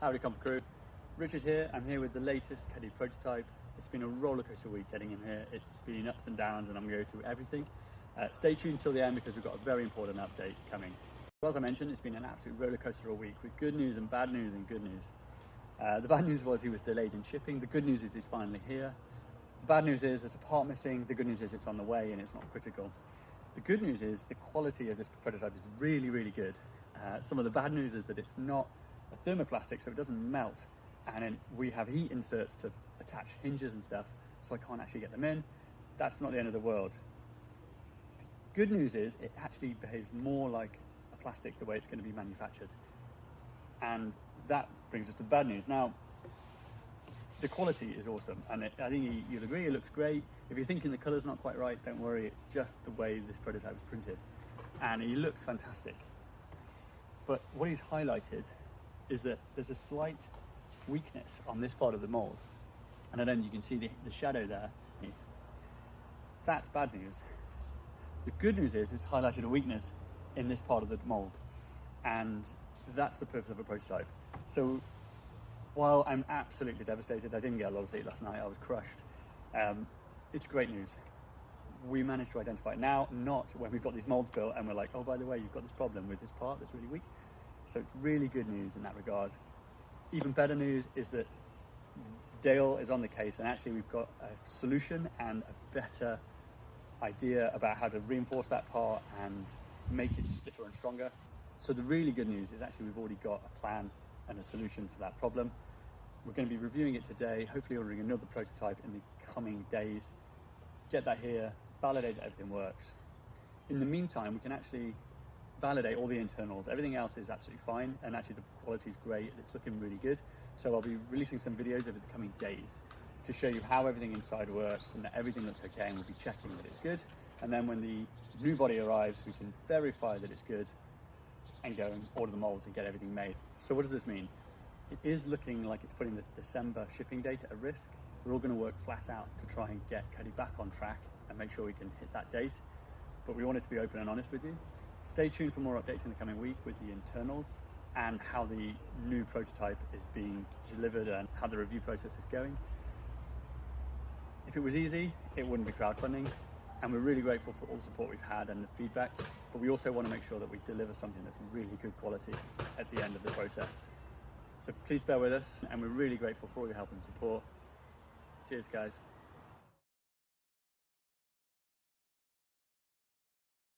Howdy Compo Crew, Richard here. I'm here with the latest Cuddy prototype. It's been a rollercoaster week getting in here. It's been ups and downs and I'm going to go through everything. Stay tuned till the end because we've got a very important update coming. As I mentioned, it's been an absolute rollercoaster all week with good news and bad news and good news. The bad news was he was delayed in shipping. The good news is he's finally here. The bad news is there's a part missing. The good news is it's on the way and it's not critical. The good news is the quality of this prototype is really, really good. Some of the bad news is that it's not a thermoplastic, so it doesn't melt. And then we have heat inserts to attach hinges and stuff, so I can't actually get them in. That's not the end of the world. The good news is it actually behaves more like a plastic the way it's going to be manufactured. And that brings us to the bad news. Now, the quality is awesome, and I think you'll agree it looks great. If you're thinking the colour's not quite right, don't worry, it's just the way this prototype was printed. And he looks fantastic. But what he's highlighted is that there's a slight weakness on this part of the mould. And then you can see the shadow there. That's bad news. The good news is it's highlighted a weakness in this part of the mould. And that's the purpose of a prototype. So while I'm absolutely devastated, I didn't get a lot of sleep last night, I was crushed. It's great news. We managed to identify it now, not when we've got these molds built and we're like, oh, by the way, you've got this problem with this part that's really weak. So it's really good news in that regard. Even better news is that Dale is on the case, and actually we've got a solution and a better idea about how to reinforce that part and make it stiffer and stronger. So the really good news is actually we've already got a plan and a solution for that problem. We're going to be reviewing it today, hopefully ordering another prototype in the coming days. Get that here, validate that everything works. In the meantime, we can actually validate all the internals. Everything else is absolutely fine, and actually the quality is great. It's looking really good. So I'll be releasing some videos over the coming days to show you how everything inside works and that everything looks okay, and we'll be checking that it's good. And then when the new body arrives, we can verify that it's good and go and order the molds and get everything made. So what does this mean? It is looking like it's putting the December shipping date at risk. We're all going to work flat out to try and get Cuddy back on track and make sure we can hit that date. But we wanted to be open and honest with you. Stay tuned for more updates in the coming week with the internals and how the new prototype is being delivered and how the review process is going. If it was easy, it wouldn't be crowdfunding. And we're really grateful for all the support we've had and the feedback, but we also want to make sure that we deliver something that's really good quality at the end of the process. So please bear with us, and we're really grateful for all your help and support. Cheers, guys.